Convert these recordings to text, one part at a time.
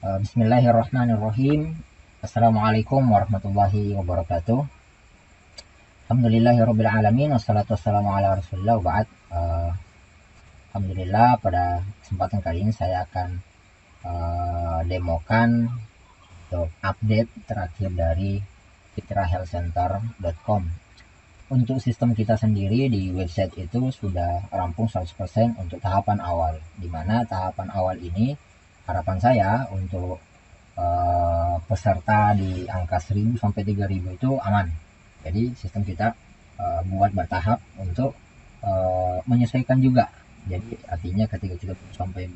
Bismillahirrahmanirrahim. Assalamualaikum warahmatullahi wabarakatuh. Alhamdulillahirabbil alamin wassalatu wassalamu ala Rasulillah wa ba'd. Alhamdulillah, pada kesempatan kali ini saya akan demokan untuk update terakhir dari fitrahealthcenter.com. Untuk sistem kita sendiri di website itu sudah rampung 100% untuk tahapan awal, di mana tahapan awal ini harapan saya untuk peserta di angka 1000 sampai 3000 itu aman. Jadi sistem kita buat bertahap untuk menyesuaikan juga. Jadi artinya ketika kita sampai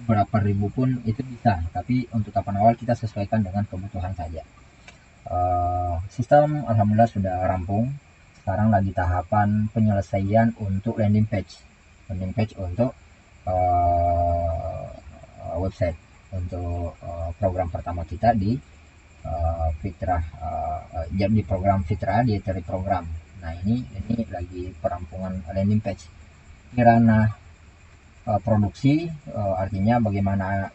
berapa ribu pun itu bisa, tapi untuk tahapan awal kita sesuaikan dengan kebutuhan saja. Sistem alhamdulillah sudah rampung. Sekarang lagi tahapan penyelesaian untuk landing page untuk website untuk program pertama kita di Fitrah, di program Fitrah Dietary Program. Nah ini lagi perampungan landing page di ranah produksi, artinya bagaimana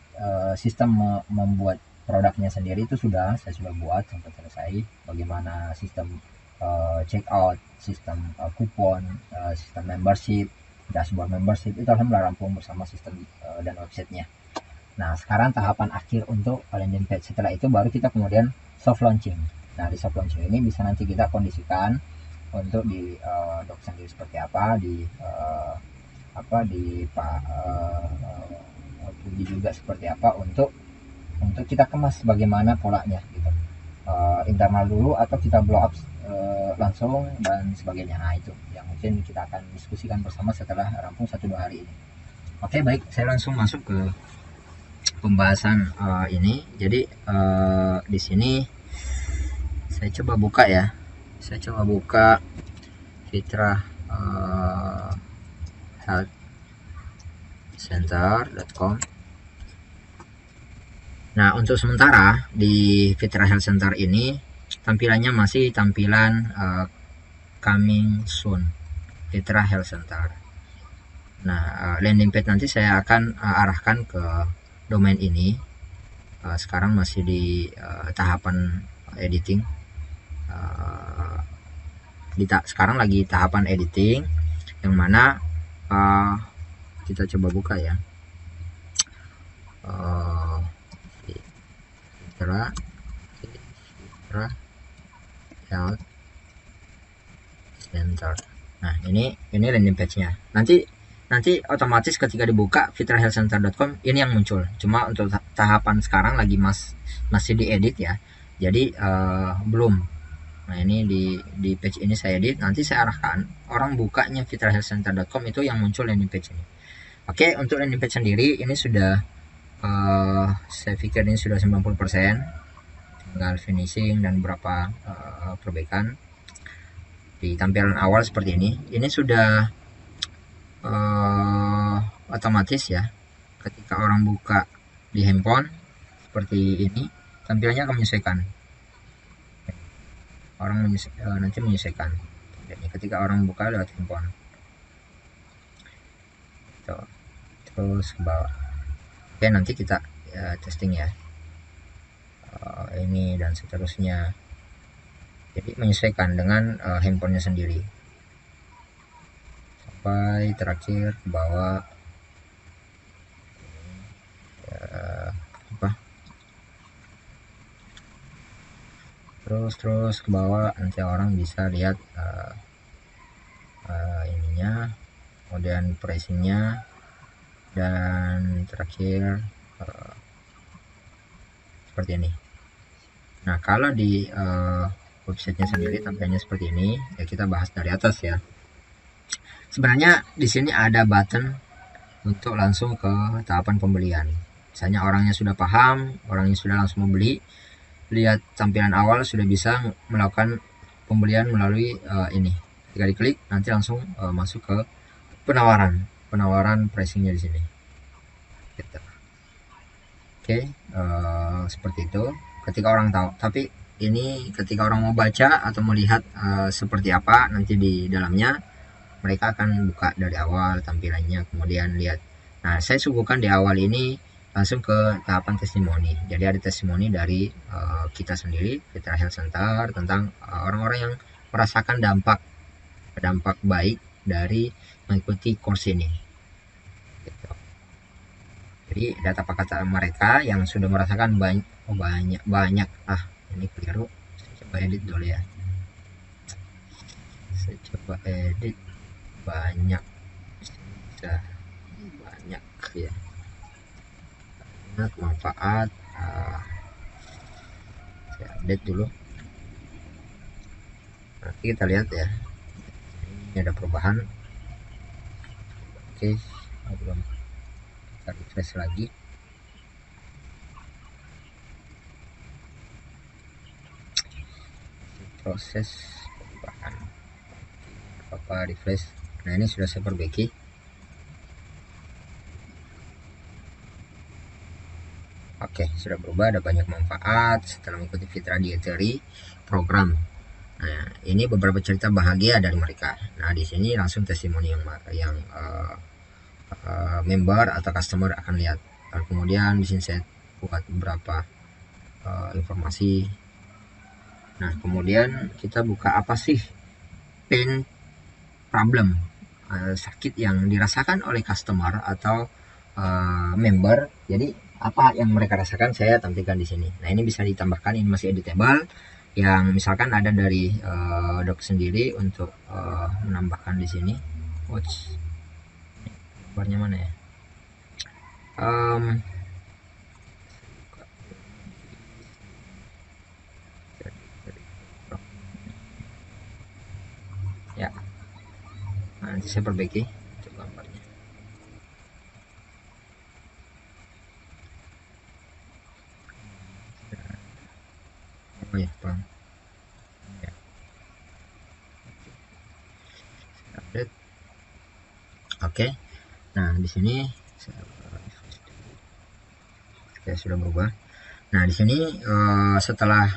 sistem membuat produknya sendiri itu saya sudah buat sampai selesai. Bagaimana sistem check out, sistem kupon, sistem membership, dashboard membership itu alhamdulillah rampung bersama sistem dan websitenya. Nah sekarang tahapan akhir untuk landing page. Setelah itu baru kita kemudian soft launching. Nah di soft launching ini bisa nanti kita kondisikan untuk di doc sendiri seperti apa, di puji juga seperti apa untuk kita kemas bagaimana polanya gitu. Internal dulu atau kita blow up langsung dan sebagainya. Nah itu yang mungkin kita akan diskusikan bersama setelah rampung 1-2 hari ini. Oke, baik, saya langsung masuk ke pembahasan ini. Jadi di sini saya coba buka ya. Saya coba buka Fitrah healthcenter.com. Nah, untuk sementara di Fitrah Health Center ini tampilannya masih tampilan coming soon Fitrah Health Center. Nah, landing page nanti saya akan arahkan ke domain ini. Sekarang masih di tahapan editing. Sekarang lagi tahapan editing, yang mana kita coba buka ya. Fitrah Health Center. Nah, ini landing page-nya. Nanti otomatis ketika dibuka fitrahealthcenter.com ini yang muncul. Cuma untuk tahapan sekarang lagi masih diedit ya. Jadi belum. Nah, ini di page ini saya edit. Nanti saya arahkan orang bukanya fitrahealthcenter.com itu yang muncul landing page ini. Oke, untuk landing page sendiri ini sudah saya pikir ini sudah 90%. Tinggal finishing dan beberapa perbaikan. Di tampilan awal seperti ini sudah otomatis ya. Ketika orang buka di handphone seperti ini, tampilannya akan menyesuaikan. Orang nanti menyesuaikan. Jadi ketika orang buka lewat handphone, terus ke bawah. Oke, nanti kita testing ya. Ini dan seterusnya. Jadi menyesuaikan dengan handphonenya sendiri sampai terakhir ke bawah. Terus ke bawah, nanti orang bisa lihat ininya, kemudian pricingnya, dan terakhir seperti ini. Nah, kalau di websitenya sendiri tampilannya seperti ini ya. Kita bahas dari atas ya. Sebenarnya di sini ada button untuk langsung ke tahapan pembelian. Misalnya orangnya sudah paham, orangnya sudah langsung membeli, lihat tampilan awal sudah bisa melakukan pembelian melalui ini. Ketika diklik nanti langsung masuk ke penawaran pricingnya di sini. Gitu. Oke, seperti itu. Ketika orang tahu, tapi ini ketika orang mau baca atau melihat seperti apa nanti di dalamnya, mereka akan buka dari awal tampilannya, kemudian lihat. Nah, saya suguhkan di awal ini langsung ke tahapan testimoni. Jadi ada testimoni dari kita sendiri, Fitra Health Center, tentang orang-orang yang merasakan dampak baik dari mengikuti course ini. Gitu. Jadi data perkataan mereka yang sudah merasakan banyak. Ini keliru. Saya coba edit dulu ya. Saya coba edit banyak. Bisa banyak ya. Manfaat. Saya update dulu. Nanti kita lihat ya. Ini ada perubahan. Oke, belum. Kita refresh lagi. Proses perubahan. Apa refresh. Nah, ini sudah saya perbaiki. Oke, sudah berubah, ada banyak manfaat setelah mengikuti Fitra Dietary program. Nah, ini beberapa cerita bahagia dari mereka. Nah, di sini langsung testimoni yang member atau customer akan lihat. Lalu kemudian di sini saya buat beberapa informasi. Nah, kemudian kita buka apa sih pain problem, sakit yang dirasakan oleh customer atau member. Jadi apa yang mereka rasakan saya tampilkan di sini. Nah, ini bisa ditambahkan, ini masih editable. Yang misalkan ada dari dok sendiri untuk menambahkan di sini. Watch, gambarnya mana ya? Ya, nanti saya perbaiki untuk gambarnya. Oh ya, Bang. Ya. Update. Oke. Nah, di sini saya sudah berubah. Nah, di sini setelah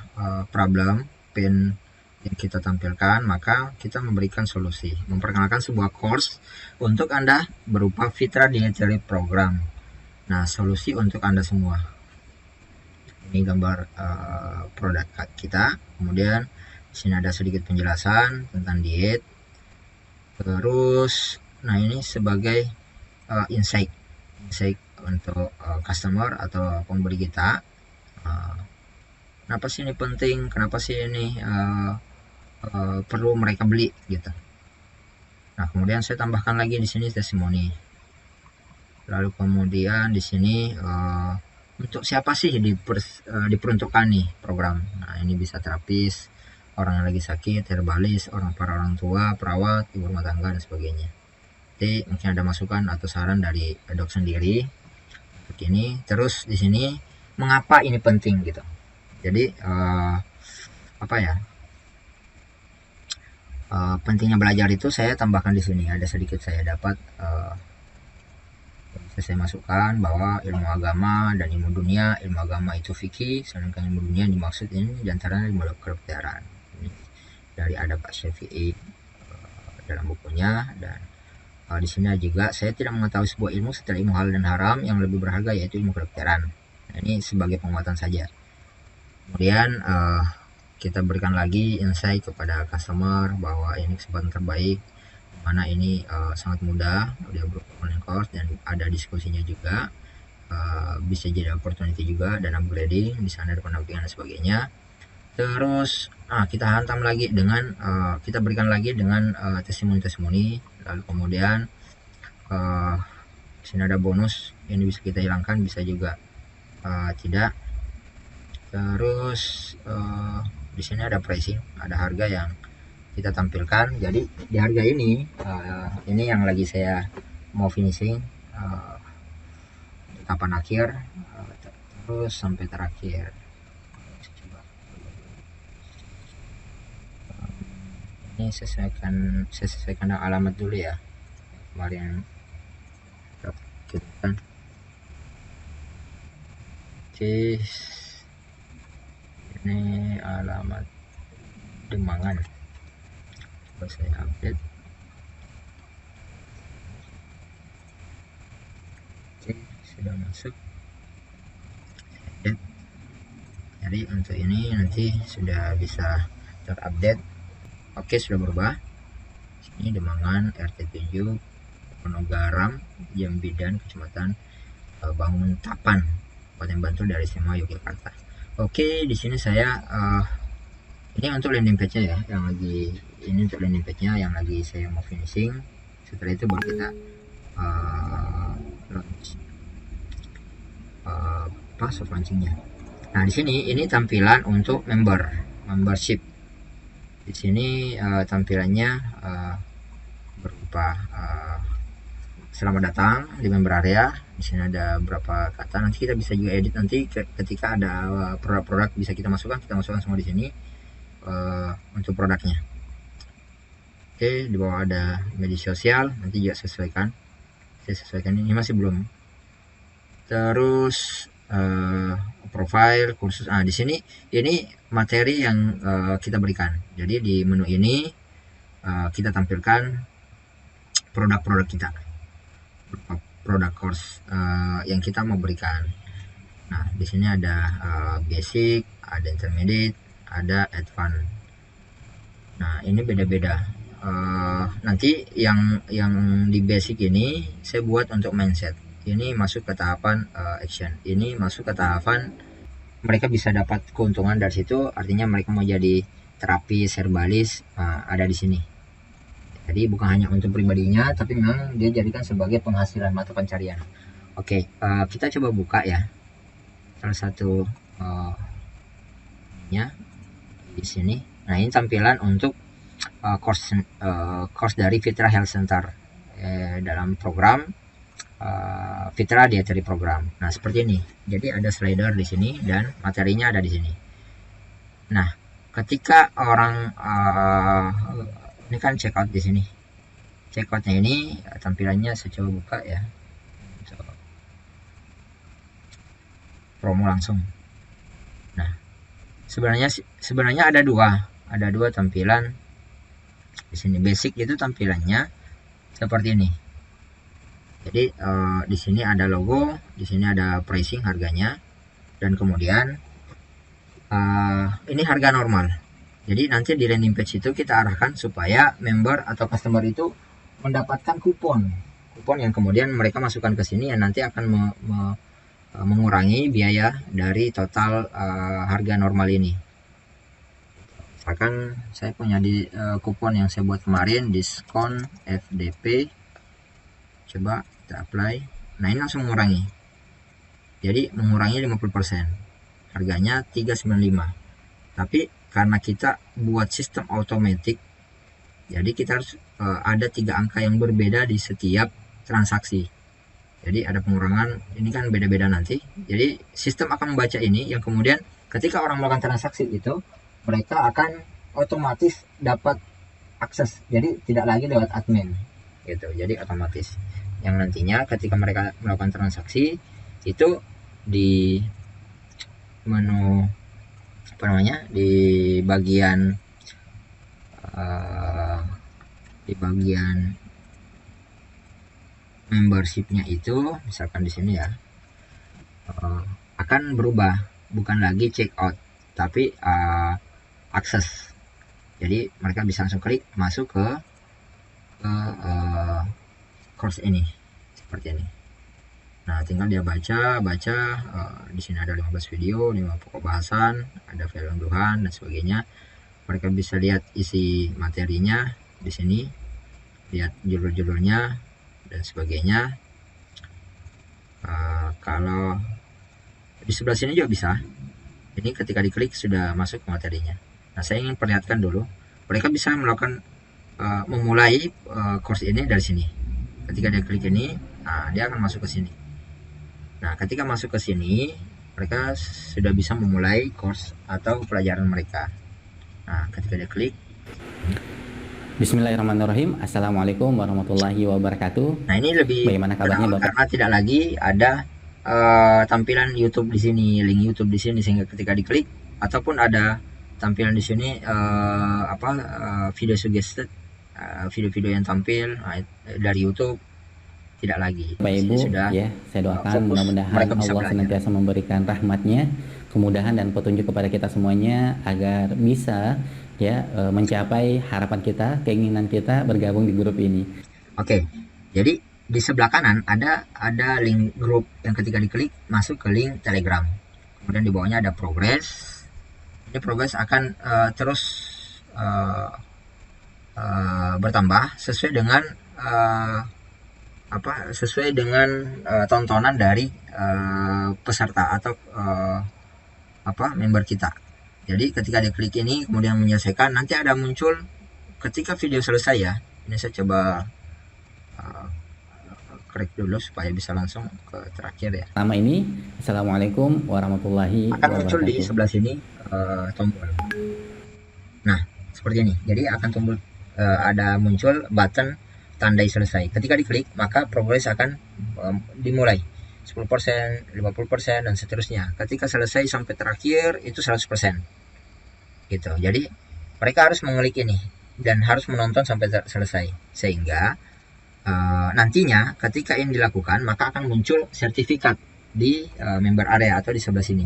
problem pain yang kita tampilkan, maka kita memberikan solusi, memperkenalkan sebuah course untuk Anda berupa Fitra Dietary Program. Nah, solusi untuk Anda semua. Ini gambar produk kita. Kemudian di sini ada sedikit penjelasan tentang diet. Terus, nah ini sebagai insight untuk customer atau pembeli kita. Kenapa sih ini penting? Kenapa sih ini perlu mereka beli gitu? Nah, kemudian saya tambahkan lagi di sini testimoni. Lalu kemudian di sini untuk siapa sih diperuntukkan nih program? Nah, ini bisa terapis, orang yang lagi sakit, herbalis, para orang tua, perawat, ibu rumah tangga dan sebagainya. Jadi mungkin ada masukan atau saran dari dok sendiri begini. Terus di sini mengapa ini penting gitu. Jadi pentingnya belajar itu saya tambahkan di sini. Ada sedikit saya dapat saya masukkan bahwa ilmu agama dan ilmu dunia. Ilmu agama itu fikih, sedangkan ilmu dunia dimaksud ini diantaranya ilmu kedokteran. Ini dari ada Pak Syafi'i dalam bukunya. Dan di sini juga saya tidak mengetahui sebuah ilmu setelah ilmu halal dan haram yang lebih berharga, yaitu ilmu kedokteran. Nah, ini sebagai penguatan saja. Kemudian kita berikan lagi insight kepada customer bahwa ini kesempatan terbaik, mana ini sangat mudah, dia berupa online course dan ada diskusinya juga, bisa jadi opportunity juga dan upgrading, di sana ada pendampingan dan sebagainya. Terus kita hantam lagi dengan kita berikan lagi dengan testimoni. Lalu kemudian di sini ada bonus, ini bisa kita hilangkan, bisa juga tidak. Terus di sini ada pricing, ada harga yang kita tampilkan. Jadi di harga ini yang lagi saya mau finishing kapan akhir, terus sampai terakhir. Ini saya sesuaikan alamat dulu ya, kemarin kita kan. Oke, ini alamat Demangan. Coba saya update. Oke, sudah masuk. Jadi untuk ini nanti sudah bisa terupdate. Oke, sudah berubah. Ini Demangan RT 7 Ponogaram Jambidan Kecamatan Bangun Tapan Kabupaten Bantul dari SMA Yogyakarta. Oke, di sini saya ini untuk landing page-nya ya, yang lagi ini untuk landing page-nya yang lagi saya mau finishing. Setelah itu baru kita launch soft launchingnya. Nah, di sini ini tampilan untuk membership. Di sini tampilannya berupa selamat datang di member area. Di sini ada beberapa kata. Nanti kita bisa juga edit nanti ketika ada produk-produk bisa kita masukkan semua di sini untuk produknya. Oke, di bawah ada media sosial, nanti juga sesuaikan. Saya sesuaikan ini masih belum. Terus profile kursus. Di sini ini materi yang kita berikan. Jadi di menu ini kita tampilkan produk-produk kita, produk course yang kita mau berikan. Nah, di sini ada basic, ada intermediate, ada advance. Nah, ini beda-beda. Nanti yang di basic ini saya buat untuk mindset. Ini masuk ke tahapan action. Ini masuk ke tahapan mereka bisa dapat keuntungan dari situ. Artinya mereka mau jadi terapis, herbalis, ada di sini. Jadi bukan hanya untuk pribadinya, tapi memang dia jadikan sebagai penghasilan mata pencarian. Oke, kita coba buka ya. Salah satu nya di sini. Nah, ini tampilan untuk course dari Fitra Health Center dalam program Fitra Dietary Program. Nah, seperti ini. Jadi ada slider di sini dan materinya ada di sini. Nah, ketika orang ini kan check out di sini. Check outnya ini tampilannya saya coba buka ya. Promo langsung. Nah, sebenarnya ada dua tampilan di sini. Basic itu tampilannya seperti ini. Jadi di sini ada logo, di sini ada pricing harganya, dan kemudian ini harga normal. Jadi nanti di landing page itu kita arahkan supaya member atau customer itu mendapatkan kupon yang kemudian mereka masukkan ke sini yang nanti akan mengurangi biaya dari total harga normal ini. Misalkan saya punya di kupon yang saya buat kemarin, diskon FDP. Coba kita apply. Nah, ini langsung mengurangi. Jadi mengurangi 50%. Harganya 395. Tapi karena kita buat sistem otomatis, jadi kita harus ada 3 angka yang berbeda di setiap transaksi. Jadi ada pengurangan, ini kan beda-beda nanti. Jadi sistem akan membaca ini, yang kemudian ketika orang melakukan transaksi itu, mereka akan otomatis dapat akses. Jadi tidak lagi lewat admin gitu. Jadi otomatis. Yang nantinya ketika mereka melakukan transaksi itu di menu di bagian membershipnya itu, misalkan di sini ya, akan berubah, bukan lagi check out tapi akses. Jadi mereka bisa langsung klik masuk ke course ini seperti ini. Nah, tinggal dia baca di sini ada 15 video, 5 pokok bahasan, ada file unduhan dan sebagainya. Mereka bisa lihat isi materinya di sini, lihat judul-judulnya dan sebagainya. Kalau di sebelah sini juga bisa. Ini ketika diklik sudah masuk ke materinya. Nah, saya ingin perlihatkan dulu. Mereka bisa melakukan memulai course ini dari sini. Ketika dia klik ini, dia akan masuk ke sini. Nah, ketika masuk ke sini, mereka sudah bisa memulai course atau pelajaran mereka. Nah, ketika dia klik. Bismillahirrahmanirrahim. Assalamualaikum warahmatullahi wabarakatuh. Nah, ini lebih bagaimana kabarnya Bapak? Karena tidak lagi ada tampilan YouTube di sini, link YouTube di sini, sehingga ketika diklik ataupun ada tampilan di sini video suggested, video-video yang tampil dari YouTube. tidak lagi. Bapak Ibu, Sudah ya, saya doakan fokus, mudah-mudahan mereka bisa Allah belajar. senantiasa memberikan rahmatnya, kemudahan dan petunjuk kepada kita semuanya agar bisa ya mencapai harapan kita, keinginan kita bergabung di grup ini. Oke, jadi di sebelah kanan ada link grup yang ketika diklik masuk ke link Telegram. Kemudian di bawahnya ada progress. Ini progress akan terus bertambah sesuai dengan tontonan dari peserta atau member kita. Jadi ketika diklik ini kemudian menyelesaikan, nanti ada muncul ketika video selesai ya. Ini saya coba klik dulu supaya bisa langsung ke terakhir ya. Lama ini, Assalamualaikum warahmatullahi Akan muncul di wabarakatuh. sebelah sini tombol. Nah, seperti ini. Jadi akan ada muncul button tandai selesai. Ketika diklik, maka progres akan dimulai. 10%, 50%, dan seterusnya. Ketika selesai sampai terakhir, itu 100%. Gitu. Jadi, mereka harus mengklik ini. Dan harus menonton sampai selesai. Sehingga, nantinya ketika ini dilakukan, maka akan muncul sertifikat di member area atau di sebelah sini.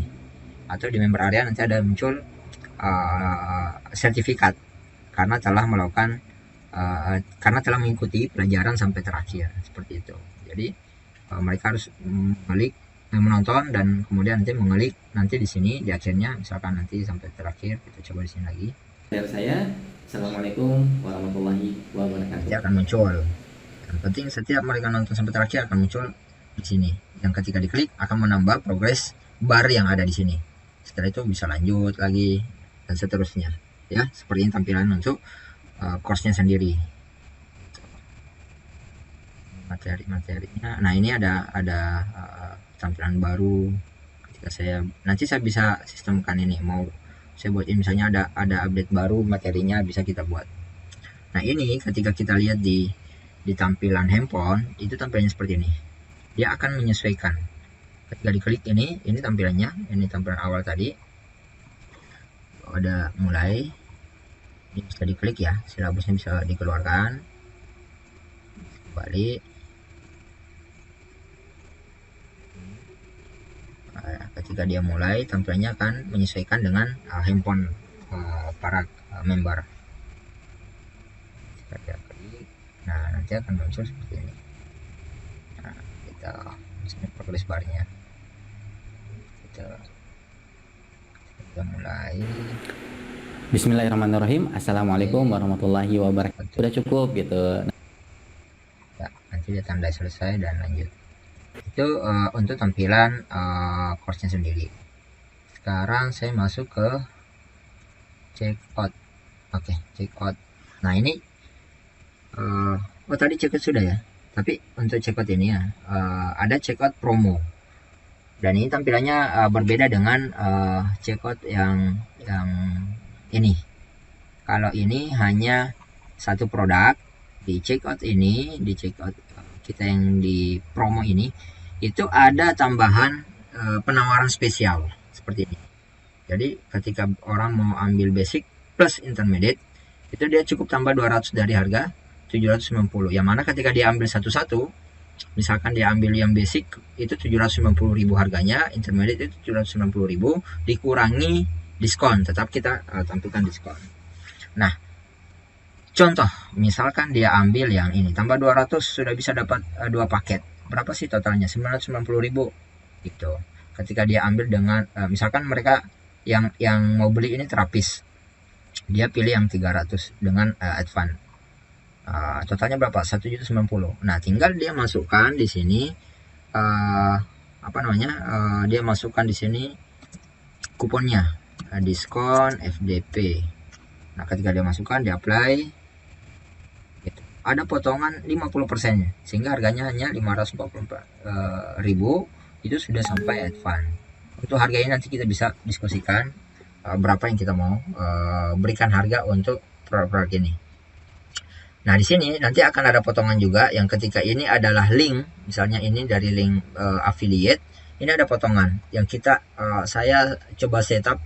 Atau di member area nanti ada muncul sertifikat karena telah melakukan karena telah mengikuti pelajaran sampai terakhir, seperti itu. Jadi mereka harus menonton dan kemudian nanti mengelik nanti di sini di akhirnya, misalkan nanti sampai terakhir. Kita coba di sini lagi. Dari saya, Assalamualaikum warahmatullahi wabarakatuh. Nanti akan muncul. Yang penting setiap mereka nonton sampai terakhir akan muncul di sini. Yang ketika diklik akan menambah progres bar yang ada di sini. Setelah itu bisa lanjut lagi dan seterusnya. Ya, seperti ini tampilan untuk course-nya sendiri. Materi-materinya. Nah, ini ada tampilan baru. Ketika nanti saya bisa sistemkan ini. Mau saya buat ini misalnya ada update baru materinya bisa kita buat. Nah, ini ketika kita lihat di tampilan handphone itu tampilannya seperti ini. Dia akan menyesuaikan. Ketika diklik ini tampilannya, ini tampilan awal tadi. Ada mulai. Ini bisa diklik ya, silabusnya bisa dikeluarkan. Kembali. Ketika dia mulai, tampilannya akan menyesuaikan dengan handphone para member. Jika dia klik, nah nanti akan muncul seperti ini. Nah, kita misalnya progress barnya kita mulai. Bismillahirrahmanirrahim. Assalamualaikum warahmatullahi wabarakatuh. Sudah cukup gitu. Ya, nanti dia tandai selesai dan lanjut. Itu untuk tampilan course-nya sendiri. Sekarang saya masuk ke checkout. Oke, checkout. Nah, ini tadi checkout sudah ya. Tapi untuk checkout ini ya, ada checkout promo. Dan ini tampilannya berbeda dengan checkout yang ini. Kalau ini hanya satu produk, di checkout kita yang di promo ini itu ada tambahan penawaran spesial seperti ini. Jadi ketika orang mau ambil basic plus intermediate itu dia cukup tambah 200 dari harga 790. Yang mana ketika dia ambil satu-satu, misalkan dia ambil yang basic itu 790.000 harganya, intermediate itu 790.000 dikurangi diskon, tetap kita tampilkan diskon. Nah, contoh misalkan dia ambil yang ini tambah 200 sudah bisa dapat 2 paket. Berapa sih totalnya? 990.000 gitu. Ketika dia ambil dengan misalkan mereka yang mau beli ini terapis, dia pilih yang 300 dengan advance. Totalnya berapa? 1.090.000. Nah, tinggal dia masukkan di sini dia masukkan di sini kuponnya, diskon FDP. Nah, ketika dia masukkan, dia apply, gitu. Ada potongan 50%-nya sehingga harganya hanya 544.000. Itu sudah sampai advance. Untuk harganya nanti kita bisa diskusikan berapa yang kita mau berikan harga untuk produk ini. Nah, di sini nanti akan ada potongan juga yang ketika ini adalah link, misalnya ini dari link affiliate, ini ada potongan yang saya coba setup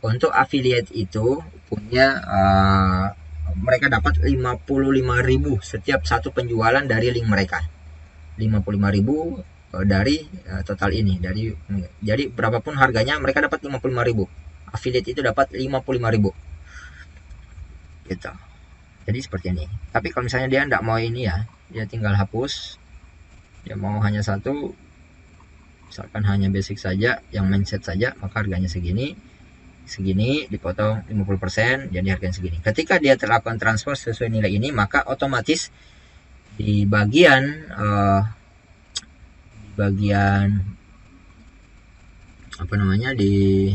untuk affiliate itu punya mereka dapat 55.000 setiap satu penjualan dari link mereka. 55.000 dari total ini, jadi berapapun harganya mereka dapat 55.000. Affiliate itu dapat 55.000 gitu. Jadi seperti ini. Tapi kalau misalnya dia tidak mau ini ya, dia tinggal hapus, dia mau hanya satu, misalkan hanya basic saja, yang mindset saja, maka harganya segini dipotong 50%, jadi harganya segini. Ketika dia terlakukan transfer sesuai nilai ini, maka otomatis di bagian apa namanya, di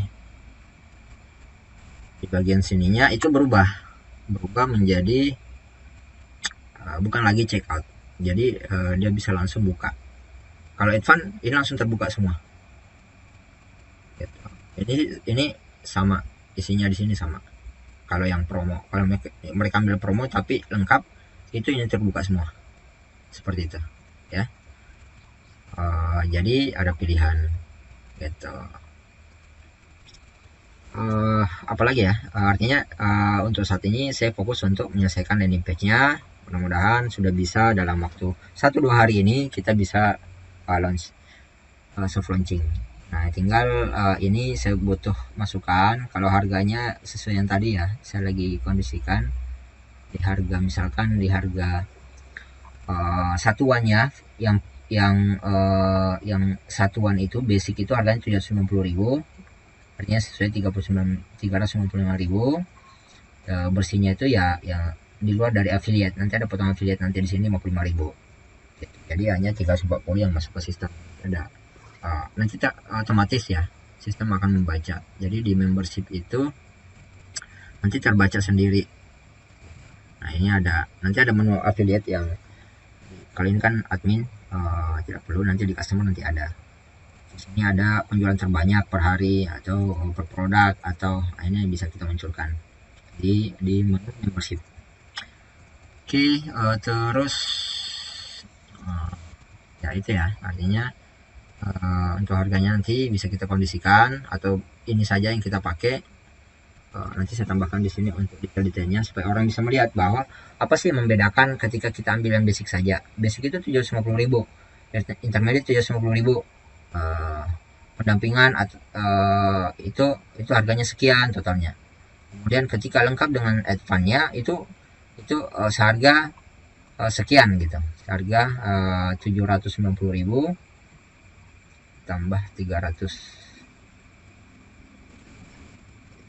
bagian sininya itu berubah menjadi bukan lagi check out. Jadi dia bisa langsung buka. Kalau advance ini langsung terbuka semua. Ini sama, isinya di sini sama. Kalau yang promo, kalau mereka ambil promo tapi lengkap, itu ini terbuka semua. Seperti itu ya. Jadi ada pilihan gitu. Apalagi ya, artinya untuk saat ini saya fokus untuk menyelesaikan landing page-nya. Mudah-mudahan sudah bisa dalam waktu 1-2 hari ini kita bisa launch, soft launching. Nah tinggal ini saya butuh masukan. Kalau harganya sesuai yang tadi ya, saya lagi kondisikan di harga, misalkan di harga satuannya yang satuan itu basic itu harganya 790.000, artinya sesuai 395.000. Bersihnya itu ya di luar dari affiliate, nanti ada potongan affiliate nanti di sini 55.000 gitu. Jadi hanya 340 yang masuk ke sistem. Ada nanti otomatis ya sistem akan membaca. Jadi di membership itu nanti terbaca sendiri. Nah ini nanti ada menu affiliate yang kali ini kan admin tidak perlu, nanti di customer nanti ada. Di sini ada penjualan terbanyak per hari atau per produk, atau ini bisa kita munculkan di menu membership. Oke, terus ya itu ya, artinya untuk harganya nanti bisa kita kondisikan, atau ini saja yang kita pakai. Nanti saya tambahkan di sini untuk detail-detailnya supaya orang bisa melihat bahwa apa sih yang membedakan ketika kita ambil yang basic saja. Basic itu 750.000, intermediate 750.000, pendampingan itu harganya sekian totalnya. Kemudian ketika lengkap dengan advance-nya itu seharga sekian gitu, harga 790.000 tambah 300.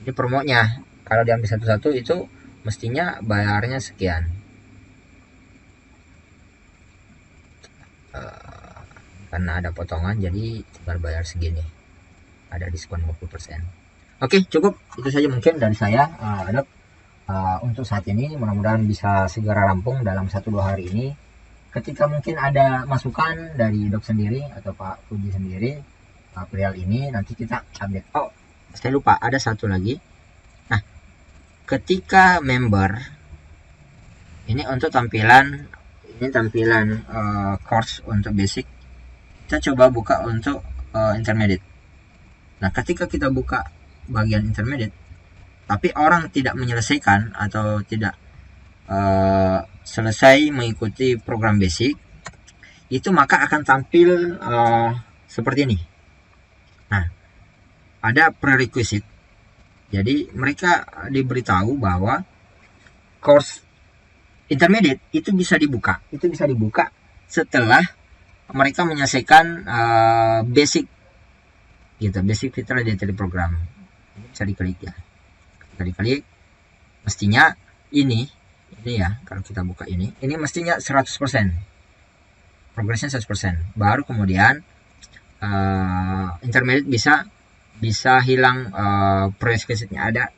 Ini promonya, kalau diambil satu-satu itu mestinya bayarnya sekian. Karena ada potongan jadi tinggal bayar segini, ada diskon 50%. Oke, cukup itu saja mungkin dari saya. Untuk saat ini mudah-mudahan bisa segera rampung dalam 1-2 hari ini. Ketika mungkin ada masukan dari Dok sendiri atau Pak Puji sendiri perihal ini, nanti kita update. Oh, saya lupa, ada satu lagi. Nah, ketika member ini untuk tampilan course untuk basic, kita coba buka untuk intermediate. Nah, ketika kita buka bagian intermediate tapi orang tidak menyelesaikan atau tidak selesai mengikuti program basic, itu maka akan tampil seperti ini. Nah, ada prerequisite. Jadi mereka diberitahu bahwa course intermediate itu bisa dibuka setelah mereka menyelesaikan basic gitu, basic fitrah dari program. Bisa diklik ya. Klik, mestinya ini ya, kalau kita buka ini mestinya 100%, progresnya 100%, baru kemudian intermediate bisa hilang, prerequisite-nya ada,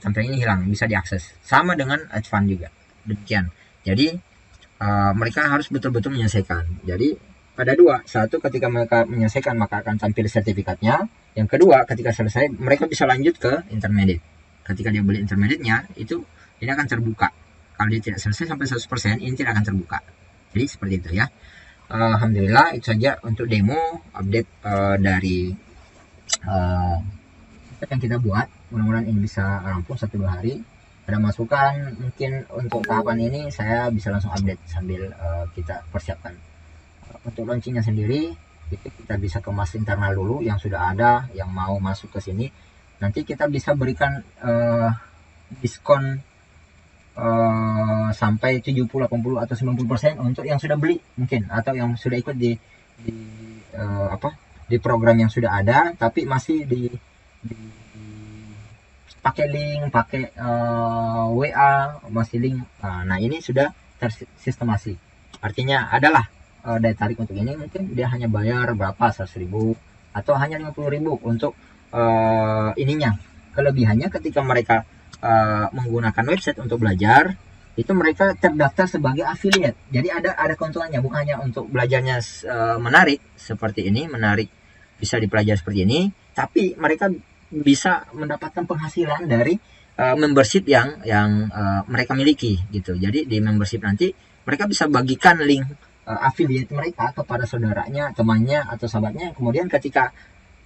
tampilan ini hilang, bisa diakses. Sama dengan advance juga demikian. Jadi mereka harus betul-betul menyelesaikan. Jadi ada dua, satu ketika mereka menyelesaikan maka akan tampil sertifikatnya, yang kedua ketika selesai mereka bisa lanjut ke intermediate. Ketika dia beli intermediate-nya itu ini akan terbuka. Kalau dia tidak selesai sampai 100%, ini tidak akan terbuka. Jadi seperti itu ya. Alhamdulillah itu saja untuk demo update dari yang kita buat. Mudah-mudahan ini bisa rampung 1-2 hari. Ada masukan mungkin untuk tahapan ini saya bisa langsung update sambil kita persiapkan untuk launchingnya sendiri itu kita bisa kemas internal dulu yang sudah ada, yang mau masuk ke sini. Nanti kita bisa berikan diskon sampai 70, 80 atau 90% untuk yang sudah beli mungkin, atau yang sudah ikut di di program yang sudah ada, tapi masih di pakai link, pakai WA, masih link. Nah, ini sudah tersistemasi. Artinya adalah daya tarik untuk ini, mungkin dia hanya bayar berapa, 100.000 atau hanya 50.000 untuk ininya. Kelebihannya ketika mereka menggunakan website untuk belajar, itu mereka terdaftar sebagai affiliate. Jadi ada keuntungannya, bukan hanya untuk belajarnya menarik seperti ini, menarik bisa dipelajari seperti ini, tapi mereka bisa mendapatkan penghasilan dari membership yang mereka miliki gitu. Jadi di membership nanti mereka bisa bagikan link affiliate mereka kepada saudaranya, temannya atau sahabatnya. Kemudian ketika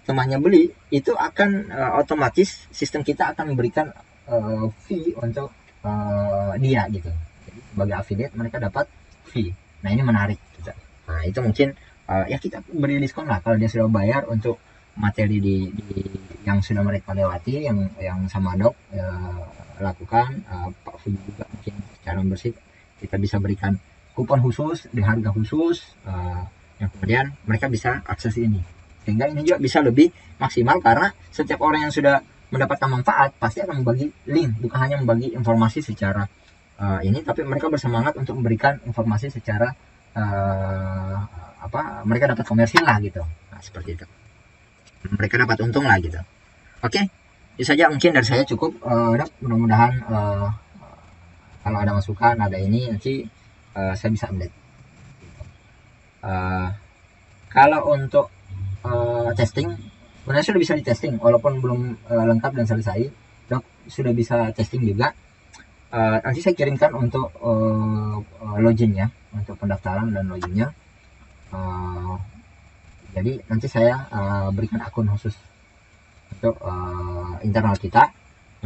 temannya beli, itu akan otomatis sistem kita akan memberikan fee untuk dia gitu. Jadi sebagai affiliate mereka dapat fee. Nah, ini menarik gitu. Nah, itu mungkin ya kita beri diskon lah kalau dia sudah bayar untuk materi yang sudah mereka lewati, yang sama dok lakukan. Pak Fuji juga mungkin secara membership kita bisa berikan kupon khusus di harga khusus, yang kemudian mereka bisa akses ini, sehingga ini juga bisa lebih maksimal karena setiap orang yang sudah mendapatkan manfaat pasti akan membagi link, bukan hanya membagi informasi secara ini, tapi mereka bersemangat untuk memberikan informasi secara mereka dapat komersil lah gitu. Nah, seperti itu, mereka dapat untung lah gitu. Oke, itu saja mungkin dari saya, cukup dok. Mudah-mudahan kalau ada masukan, ada ini, nanti saya bisa update. Kalau untuk testing, sebenarnya sudah bisa di testing walaupun belum lengkap dan selesai. Dok sudah bisa testing juga. Nanti saya kirimkan untuk loginnya, untuk pendaftaran dan loginnya. Jadi nanti saya berikan akun khusus untuk internal kita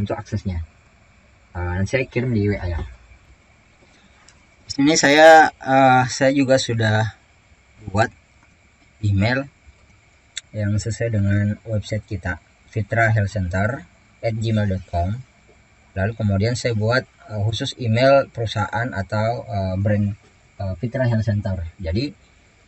untuk aksesnya. Nanti saya kirim di WA ya. Di sini saya juga sudah buat email yang sesuai dengan website kita, fitrahealthcenter@gmail.com. Lalu kemudian saya buat khusus email perusahaan atau brand Fitra Health Center. Jadi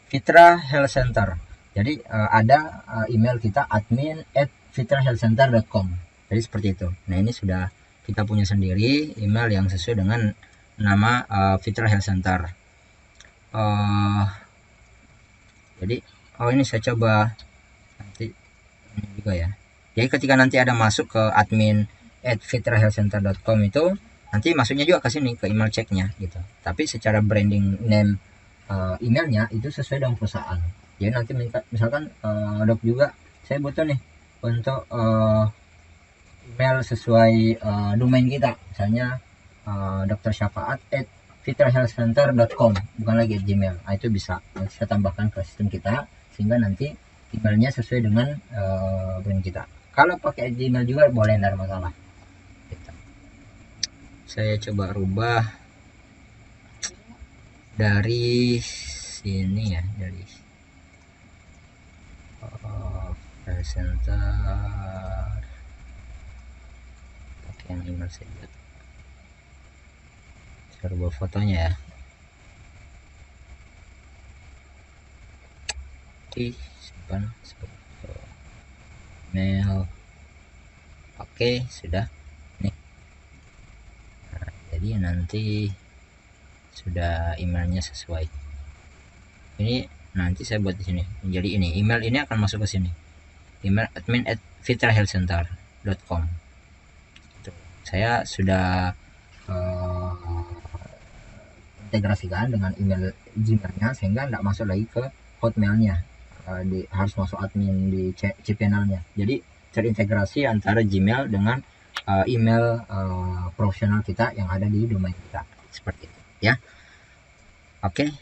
Fitra Health Center. Jadi ada email kita admin@fitrahealthcenter.com. Jadi seperti itu. Nah, ini sudah kita punya sendiri email yang sesuai dengan nama Fitra Health Center. Jadi ini saya coba nanti ini juga ya. Jadi ketika nanti ada masuk ke admin@fitrahealthcenter.com itu nanti masuknya juga ke sini, ke email checknya gitu. Tapi secara branding name emailnya itu sesuai dengan perusahaan. Jadi nanti misalkan dok juga saya butuh nih untuk email sesuai domain kita, misalnya drsyafaat@fitrahealthcenter.com, bukan lagi @gmail. Nah, itu bisa nanti saya tambahkan ke sistem kita sehingga nanti emailnya sesuai dengan brand kita. Kalau pakai @gmail juga boleh, tidak ada masalah. Saya coba rubah dari sini ya, dari center pakai yang email saja. Saya rubah fotonya ya. Oke, simpan email. Oke, sudah. Nih. Nah, jadi nanti sudah emailnya sesuai. Ini nanti saya buat di sini. Jadi ini email ini akan masuk ke sini. Email admin@fitrahealthcenter.com. Saya sudah integrasikan dengan email Gmailnya sehingga tidak masuk lagi ke Hotmailnya. Harus masuk admin di cPanelnya. Jadi terintegrasi antara Gmail dengan email profesional kita yang ada di domain kita, seperti itu ya. Oke,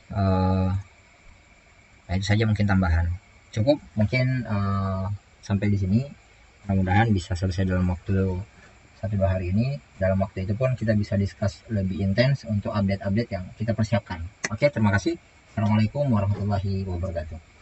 nah itu saja mungkin tambahan. Cukup mungkin sampai di sini. Mudah-mudahan bisa selesai dalam waktu 1-2 hari ini. Dalam waktu itu pun kita bisa discuss lebih intens untuk update-update yang kita persiapkan. Oke, terima kasih. Assalamualaikum warahmatullahi wabarakatuh.